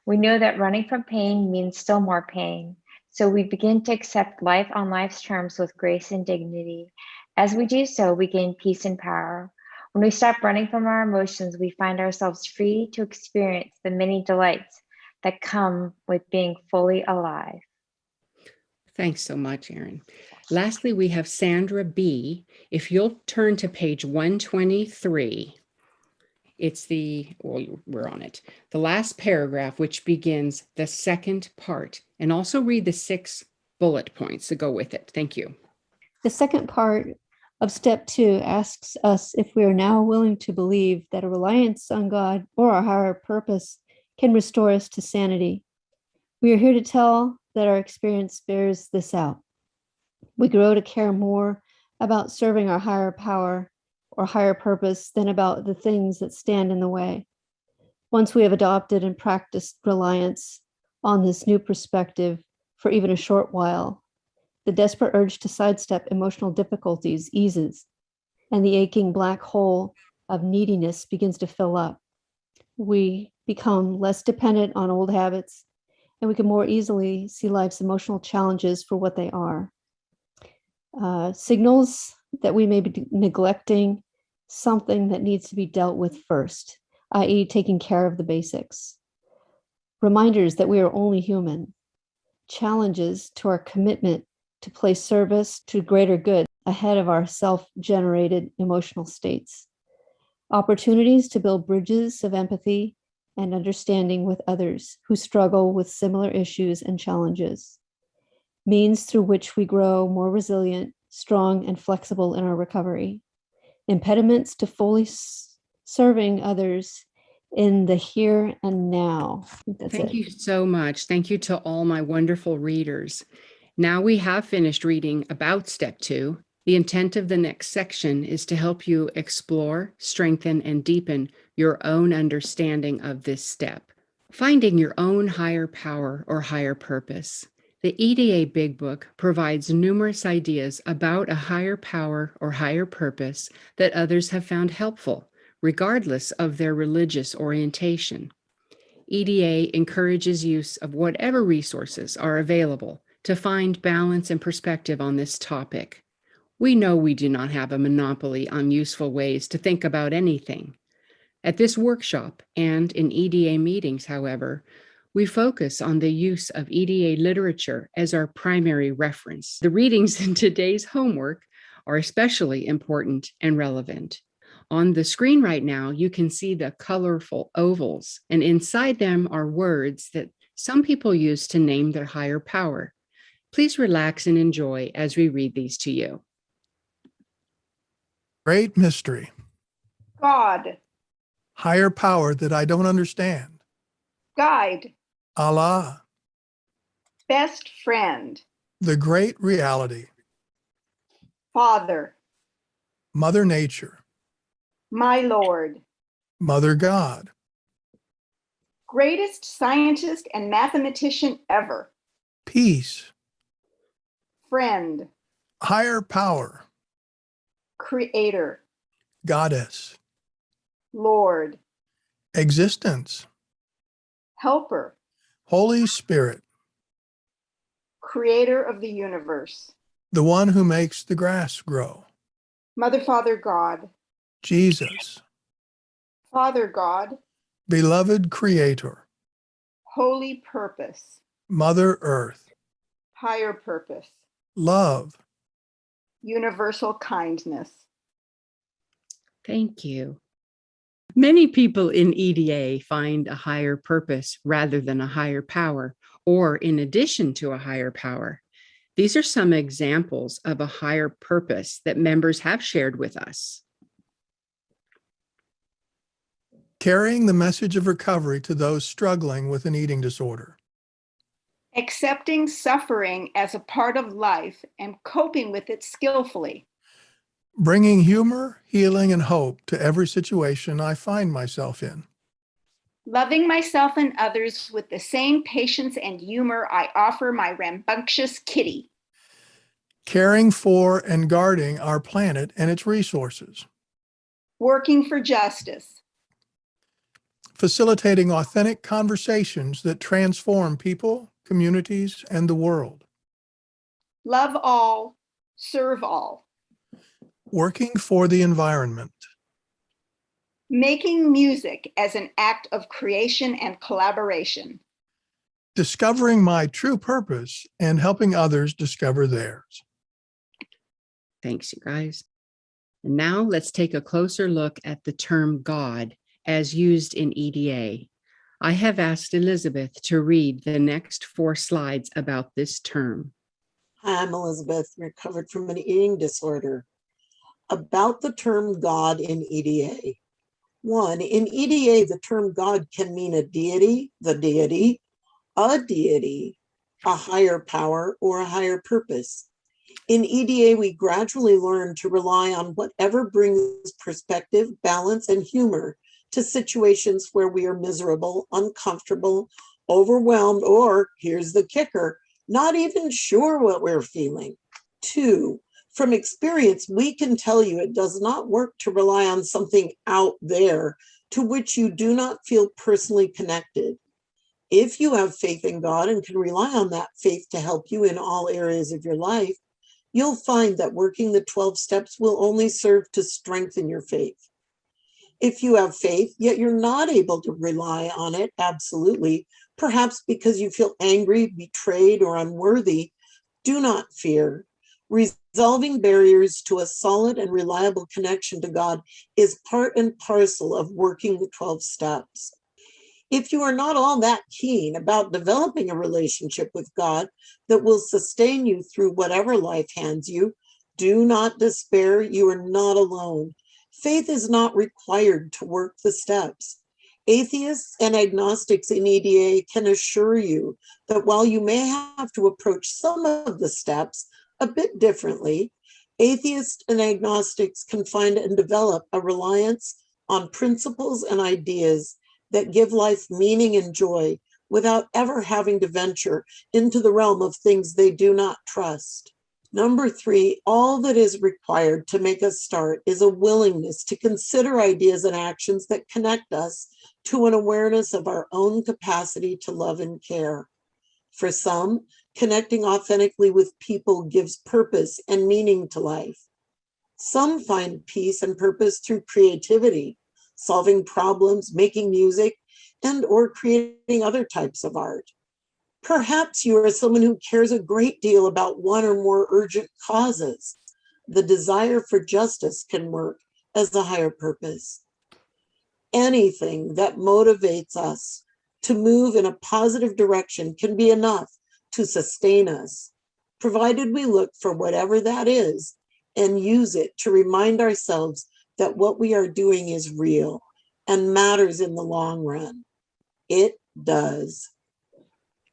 We know that running from pain means still more pain, so we begin to accept life on life's terms with grace and dignity. As we do so, we gain peace and power. When we stop running from our emotions, we find ourselves free to experience the many delights that come with being fully alive. Thanks so much, Erin. Lastly, we have Sandra B. If you'll turn to page 123, it's we're on it. The last paragraph, which begins the second part, and also read the 6 bullet points that go with it. Thank you. The second part of step 2 asks us if we are now willing to believe that a reliance on God or our higher purpose can restore us to sanity. We are here to tell that our experience bears this out. We grow to care more about serving our higher power or higher purpose than about the things that stand in the way. Once we have adopted and practiced reliance on this new perspective for even a short while, the desperate urge to sidestep emotional difficulties eases, and the aching black hole of neediness begins to fill up. We become less dependent on old habits, and we can more easily see life's emotional challenges for what they are. Signals that we may be neglecting something that needs to be dealt with first, i.e., taking care of the basics. Reminders that we are only human. Challenges to our commitment to place service to greater good ahead of our self-generated emotional states. Opportunities to build bridges of empathy and understanding with others who struggle with similar issues and challenges. Means through which we grow more resilient, strong, and flexible in our recovery. Impediments to fully serving others in the here and now. I think that's Thank it. you so much. Thank you to all my wonderful readers. Now we have finished reading about step 2. The intent of the next section is to help you explore, strengthen, and deepen your own understanding of this step. Finding your own higher power or higher purpose. The EDA Big Book provides numerous ideas about a higher power or higher purpose that others have found helpful, regardless of their religious orientation. EDA encourages use of whatever resources are available to find balance and perspective on this topic. We know we do not have a monopoly on useful ways to think about anything. At this workshop and in EDA meetings, however, we focus on the use of EDA literature as our primary reference. The readings in today's homework are especially important and relevant. On the screen right now, you can see the colorful ovals, and inside them are words that some people use to name their higher power. Please relax and enjoy as we read these to you. Great mystery. God, Higher power that I don't understand. guide, Allah, best friend, the great reality. Father, Mother Nature, my Lord, Mother God, greatest scientist and mathematician ever, peace, friend, higher power, creator, goddess, Lord, existence, helper, Holy Spirit, creator of the universe, the one who makes the grass grow, Mother, Father, God, Jesus, Father, God, beloved Creator, holy purpose, Mother Earth, higher purpose, love. universal kindness. Thank you. Many people in EDA find a higher purpose rather than a higher power, or in addition to a higher power. These are some examples of a higher purpose that members have shared with us. Carrying the message of recovery to those struggling with an eating disorder. Accepting suffering as a part of life and coping with it skillfully. Bringing humor, healing, and hope to every situation I find myself in. Loving myself and others with the same patience and humor I offer my rambunctious kitty. Caring for and guarding our planet and its resources. Working for justice. Facilitating authentic conversations that transform people, communities, and the world. Love all, serve all. Working for the environment. Making music as an act of creation and collaboration. Discovering my true purpose and helping others discover theirs. Thanks, you guys. And now let's take a closer look at the term God as used in EDA. I have asked Elizabeth to read the next 4 slides about this term. Hi, I'm Elizabeth, recovered from an eating disorder. About the term God in EDA. 1, in EDA, the term God can mean a deity, the deity, a higher power, or a higher purpose. In EDA, we gradually learn to rely on whatever brings perspective, balance, and humor to situations where we are miserable, uncomfortable, overwhelmed, or, here's the kicker, not even sure what we're feeling. 2, from experience, we can tell you it does not work to rely on something out there to which you do not feel personally connected. If you have faith in God and can rely on that faith to help you in all areas of your life, you'll find that working the 12 steps will only serve to strengthen your faith. If you have faith, yet you're not able to rely on it absolutely, perhaps because you feel angry, betrayed, or unworthy, do not fear. Resolving barriers to a solid and reliable connection to God is part and parcel of working the 12 steps. If you are not all that keen about developing a relationship with God that will sustain you through whatever life hands you, do not despair. You are not alone. Faith is not required to work the steps. Atheists and agnostics in EDA can assure you that while you may have to approach some of the steps a bit differently, atheists and agnostics can find and develop a reliance on principles and ideas that give life meaning and joy without ever having to venture into the realm of things they do not trust. Number 3, all that is required to make us start is a willingness to consider ideas and actions that connect us to an awareness of our own capacity to love and care. For some, connecting authentically with people gives purpose and meaning to life. Some find peace and purpose through creativity, solving problems, making music, and or creating other types of art. Perhaps you are someone who cares a great deal about one or more urgent causes. The desire for justice can work as a higher purpose. Anything that motivates us to move in a positive direction can be enough to sustain us, provided we look for whatever that is and use it to remind ourselves that what we are doing is real and matters in the long run. It does.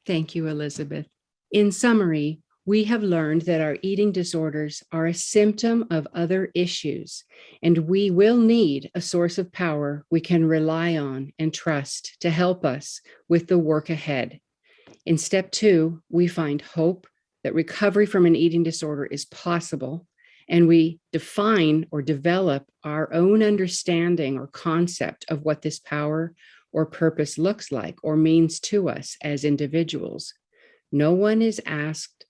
Thank you, Elizabeth. In summary, we have learned that our eating disorders are a symptom of other issues, and we will need a source of power we can rely on and trust to help us with the work ahead. In step 2, we find hope that recovery from an eating disorder is possible, and we define or develop our own understanding or concept of what this power or purpose looks like or means to us as individuals. No one is asked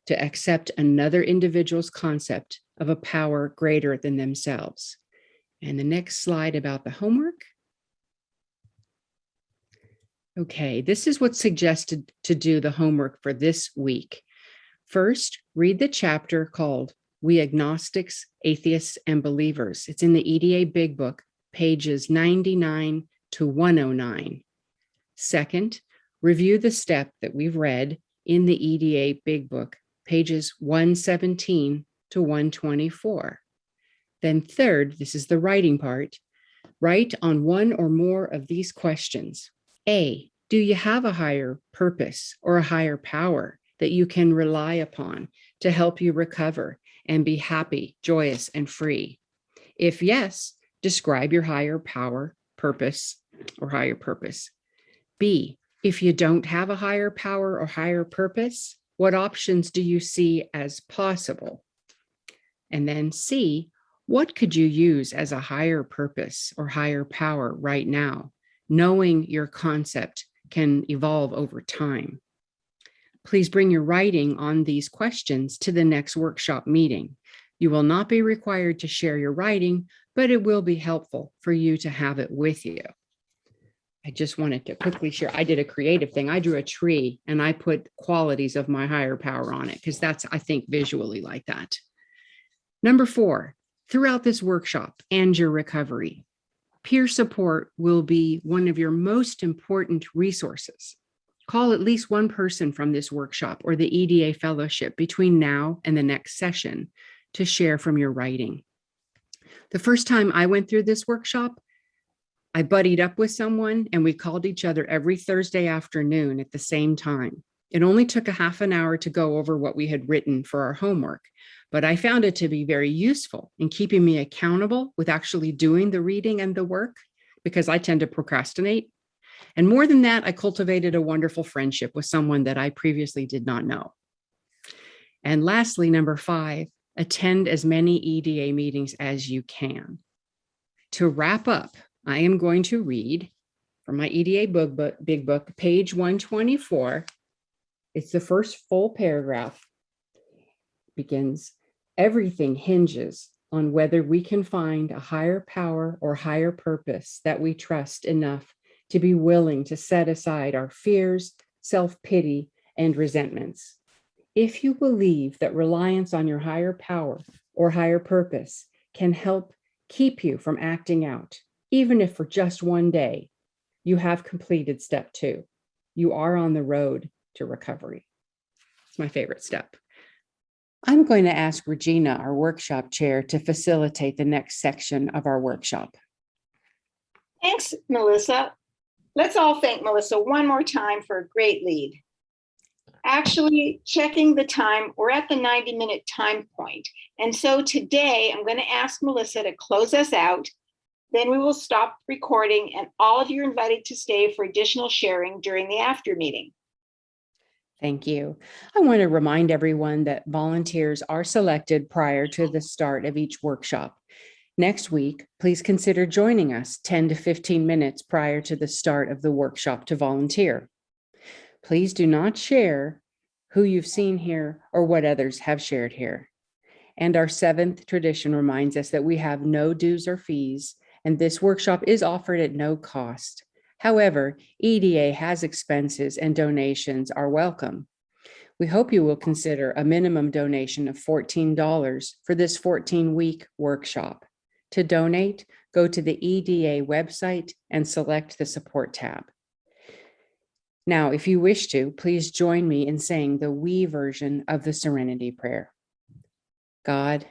to accept another individual's concept of a power greater than themselves. And the next slide about the homework. Okay, this is what's suggested to do the homework for this week. First, read the chapter called We Agnostics, Atheists, and Believers. It's in the EDA Big Book, pages 99 to 109. Second, review the step that we've read in the EDA Big Book, pages 117 to 124. Then third, this is the writing part, write on one or more of these questions. A, do you have a higher purpose or a higher power that you can rely upon to help you recover and be happy, joyous, and free? If yes, describe your higher power, purpose, or higher purpose. B, if you don't have a higher power or higher purpose, what options do you see as possible? And then C, what could you use as a higher purpose or higher power right now, knowing your concept can evolve over time? Please bring your writing on these questions to the next workshop meeting. You will not be required to share your writing, but it will be helpful for you to have it with you. I just wanted to quickly share. I did a creative thing. I drew a tree and I put qualities of my higher power on it because that's, I think, visually like that. Number 4, throughout this workshop and your recovery, peer support will be one of your most important resources. Call at least one person from this workshop or the EDA fellowship between now and the next session to share from your writing. The first time I went through this workshop, I buddied up with someone and we called each other every Thursday afternoon at the same time. It only took a half an hour to go over what we had written for our homework, but I found it to be very useful in keeping me accountable with actually doing the reading and the work because I tend to procrastinate. And more than that, I cultivated a wonderful friendship with someone that I previously did not know. And lastly, number 5, attend as many EDA meetings as you can. To wrap up, I am going to read from my EDA Big Book, page 124. It's the first full paragraph. It begins, everything hinges on whether we can find a higher power or higher purpose that we trust enough to be willing to set aside our fears, self-pity, and resentments. If you believe that reliance on your higher power or higher purpose can help keep you from acting out, even if for just one day, you have completed step 2. You are on the road to recovery. It's my favorite step. I'm going to ask Regina, our workshop chair, to facilitate the next section of our workshop. Thanks, Melissa. Let's all thank Melissa one more time for a great lead. Actually, checking the time, we're at the 90-minute time point. And so today I'm going to ask Melissa to close us out. Then we will stop recording and all of you are invited to stay for additional sharing during the after meeting. Thank you. I want to remind everyone that volunteers are selected prior to the start of each workshop. Next week, please consider joining us 10 to 15 minutes prior to the start of the workshop to volunteer. Please do not share who you've seen here or what others have shared here. And our 7th tradition reminds us that we have no dues or fees, and this workshop is offered at no cost. However, EDA has expenses and donations are welcome. We hope you will consider a minimum donation of $14 for this 14-week workshop. To donate, go to the EDA website and select the support tab. Now, if you wish to, please join me in saying the we version of the Serenity Prayer. God,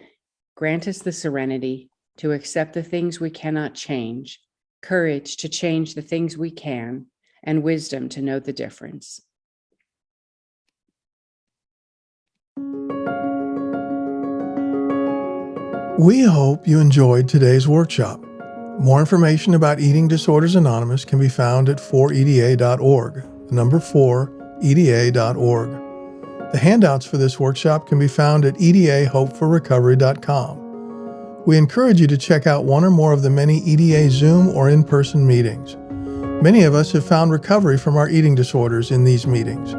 grant us the serenity to accept the things we cannot change, courage to change the things we can, and wisdom to know the difference. We hope you enjoyed today's workshop. More information about Eating Disorders Anonymous can be found at 4EDA.org, number 4EDA.org. The handouts for this workshop can be found at edahopeforrecovery.com. We encourage you to check out one or more of the many EDA Zoom or in-person meetings. Many of us have found recovery from our eating disorders in these meetings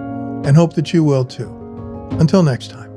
and hope that you will too. Until next time.